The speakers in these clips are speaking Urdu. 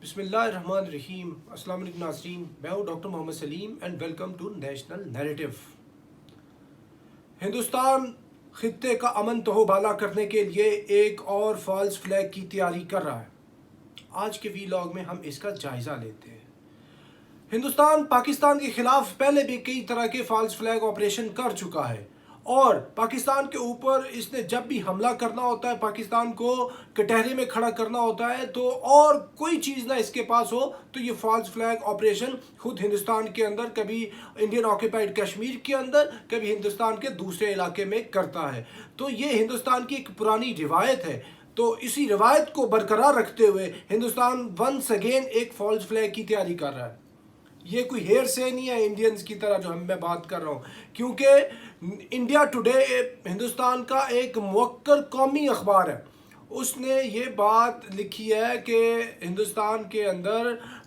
بسم اللہ الرحمن الرحیم۔ السلام علیکم ناظرین، میں ہوں doctor Muhammad Salim and welcome to national narrative. Hindustan خطے کا امن تہوبالا کرنے کے لیے ایک اور فالس فلیگ کی تیاری کر رہا ہے۔ آج کے ویلاگ میں ہم اس کا جائزہ لیتے ہیں۔ ہندوستان پاکستان کے خلاف پہلے بھی کئی طرح کے فالس فلیگ آپریشن کر چکا ہے، اور پاکستان کے اوپر اس نے جب بھی حملہ کرنا ہوتا ہے، پاکستان کو کٹہرے میں کھڑا کرنا ہوتا ہے، تو اور کوئی چیز نہ اس کے پاس ہو تو یہ فالس فلیگ آپریشن خود ہندوستان کے اندر، کبھی انڈین آکوپائڈ کشمیر کے اندر، کبھی ہندوستان کے دوسرے علاقے میں کرتا ہے۔ تو یہ ہندوستان کی ایک پرانی روایت ہے۔ تو اسی روایت کو برقرار رکھتے ہوئے ہندوستان ونس اگین ایک فالس فلیگ کی تیاری کر رہا ہے۔ یہ کوئی ہیر سے نہیں ہے انڈینز کی طرح جو میں بات کر رہا ہوں، کیونکہ انڈیا ٹوڈے ہندوستان کا ایک موقر قومی اخبار ہے۔ اس نے یہ بات لکھی ہے کہ ہندوستان کے اندر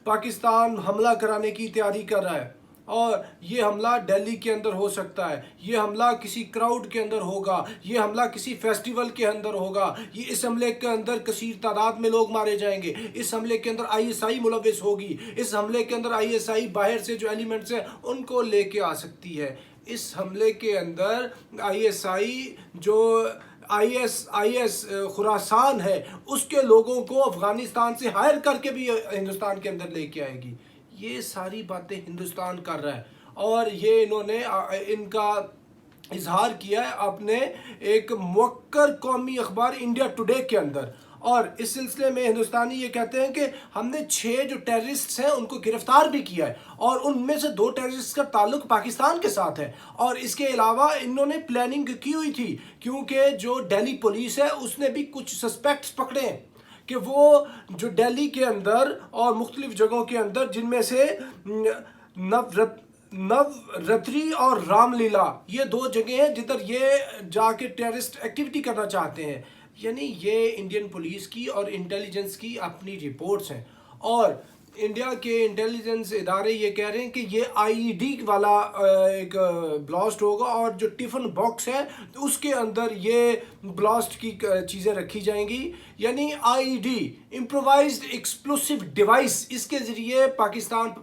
پاکستان حملہ کرانے کی تیاری کر رہا ہے، اور یہ حملہ دہلی کے اندر ہو سکتا ہے، یہ حملہ کسی کراؤڈ کے اندر ہوگا، یہ حملہ کسی فیسٹیول کے اندر ہوگا، یہ اس حملے کے اندر کثیر تعداد میں لوگ مارے جائیں گے، اس حملے کے اندر آئی ایس آئی ملوث ہوگی، اس حملے کے اندر آئی ایس آئی باہر سے جو ایلیمنٹس ہیں ان کو لے کے آ سکتی ہے، اس حملے کے اندر آئی ایس آئی جو آئی ایس خراسان ہے اس کے لوگوں کو افغانستان سے ہائر کر کے بھی ہندوستان کے اندر لے کے آئے گی۔ یہ ساری باتیں ہندوستان کر رہا ہے، اور یہ انہوں نے ان کا اظہار کیا ہے اپنے ایک موقر قومی اخبار انڈیا ٹوڈے کے اندر۔ اور اس سلسلے میں ہندوستانی یہ کہتے ہیں کہ ہم نے 6 جو ٹیررسٹس ہیں ان کو گرفتار بھی کیا ہے، اور ان میں سے 2 ٹیررسٹ کا تعلق پاکستان کے ساتھ ہے، اور اس کے علاوہ انہوں نے پلاننگ کی ہوئی تھی، کیونکہ جو دہلی پولیس ہے اس نے بھی کچھ سسپیکٹس پکڑے ہیں کہ وہ جو دہلی کے اندر اور مختلف جگہوں کے اندر، جن میں سے نورتری اور رام لیلا، یہ 2 جگہیں ہیں جدھر یہ جا کے ٹیررسٹ ایکٹیویٹی کرنا چاہتے ہیں۔ یعنی یہ انڈین پولیس کی اور انٹیلیجنس کی اپنی رپورٹس ہیں، اور انڈیا کے انٹیلیجنس ادارے یہ کہہ رہے ہیں کہ یہ آئی ڈی والا ایک بلاسٹ ہوگا، اور جو ٹفن باکس ہے اس کے اندر یہ بلاسٹ کی چیزیں رکھی جائیں گی۔ یعنی آئی ڈی امپرووائزڈ ایکسپلوسیو ڈیوائس، اس کے ذریعے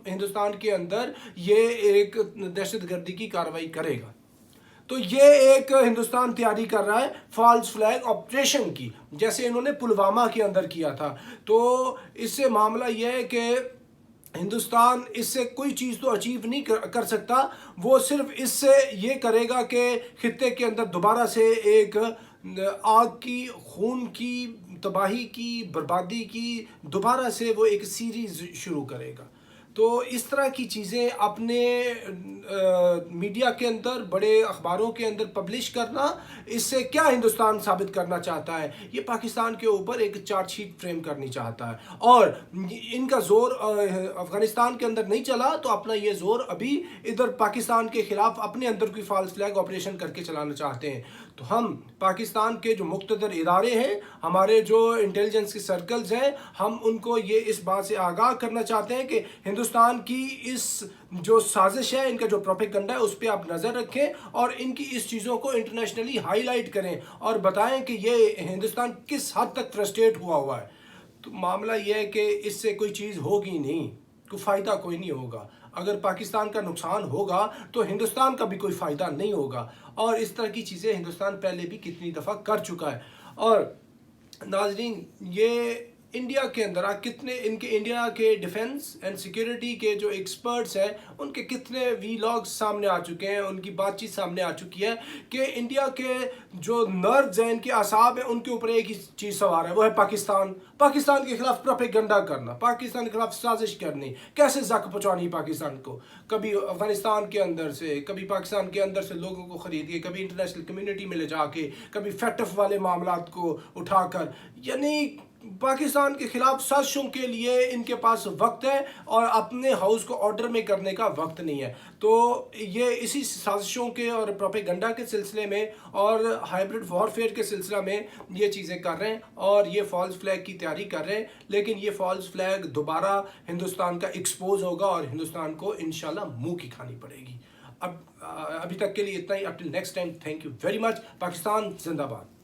ہندوستان کے اندر یہ ایک دہشت گردی کی کارروائی کرے گا۔ تو یہ ایک ہندوستان تیاری کر رہا ہے فالس فلیگ آپریشن کی، جیسے انہوں نے پلوامہ کے اندر کیا تھا۔ تو اس سے معاملہ یہ ہے کہ ہندوستان اس سے کوئی چیز تو اچیو نہیں کر سکتا، وہ صرف اس سے یہ کرے گا کہ خطے کے اندر دوبارہ سے ایک آگ کی، خون کی، تباہی کی، بربادی کی دوبارہ سے وہ ایک سیریز شروع کرے گا۔ تو اس طرح کی چیزیں اپنے میڈیا کے اندر، بڑے اخباروں کے اندر پبلش کرنا، اس سے کیا ہندوستان ثابت کرنا چاہتا ہے؟ یہ پاکستان کے اوپر ایک چارج شیٹ فریم کرنی چاہتا ہے، اور ان کا زور افغانستان کے اندر نہیں چلا تو اپنا یہ زور ابھی ادھر پاکستان کے خلاف اپنے اندر کوئی فالس فلیگ آپریشن کر کے چلانا چاہتے ہیں۔ تو ہم پاکستان کے جو مقتدر ادارے ہیں، ہمارے جو انٹیلیجنس کے سرکلز ہیں، ہم ان کو یہ اس بات سے آگاہ کرنا چاہتے ہیں کہ ہندوستان کی اس جو سازش ہے، ان کا جو پروپیگنڈا ہے، اس پہ آپ نظر رکھیں، اور ان کی اس چیزوں کو انٹرنیشنلی ہائی لائٹ کریں، اور بتائیں کہ یہ ہندوستان کس حد تک فرسٹریٹ ہوا ہے۔ تو معاملہ یہ ہے کہ اس سے کوئی چیز ہوگی نہیں، کوئی فائدہ کوئی نہیں ہوگا۔ اگر پاکستان کا نقصان ہوگا تو ہندوستان کا بھی کوئی فائدہ نہیں ہوگا، اور اس طرح کی چیزیں ہندوستان پہلے بھی کتنی دفعہ کر چکا ہے۔ اور ناظرین، یہ انڈیا کے اندر انڈیا کے ڈیفنس اینڈ سیکیورٹی کے جو ایکسپرٹس ہیں، ان کے کتنے وی لاگز سامنے آ چکے ہیں، ان کی بات چیت سامنے آ چکی ہے کہ انڈیا کے جو نروز ہیں، ان کے اعصاب ہیں، ان کے اوپر ایک ہی چیز سوار ہے، وہ ہے پاکستان کے خلاف پروپیگنڈا کرنا، پاکستان کے خلاف سازش کرنی، کیسے زخم پہنچانی پاکستان کو، کبھی افغانستان کے اندر سے، کبھی پاکستان کے اندر سے لوگوں کو خرید کے، کبھی انٹرنیشنل کمیونٹی میں لے جا کے، کبھی فیٹف والے معاملات کو اٹھا کر۔ یعنی پاکستان کے خلاف سازشوں کے لیے ان کے پاس وقت ہے، اور اپنے ہاؤس کو آرڈر میں کرنے کا وقت نہیں ہے۔ تو یہ اسی سازشوں کے اور پروپیگنڈا کے سلسلے میں اور ہائبرڈ وارفیئر کے سلسلہ میں یہ چیزیں کر رہے ہیں، اور یہ فالس فلیگ کی تیاری کر رہے ہیں، لیکن یہ فالس فلیگ دوبارہ ہندوستان کا ایکسپوز ہوگا، اور ہندوستان کو انشاءاللہ منہ کی کھانی پڑے گی۔ ابھی تک کے لیے اتنا ہی۔ Up till next time, thank you very much. Pakistan زندہ باد۔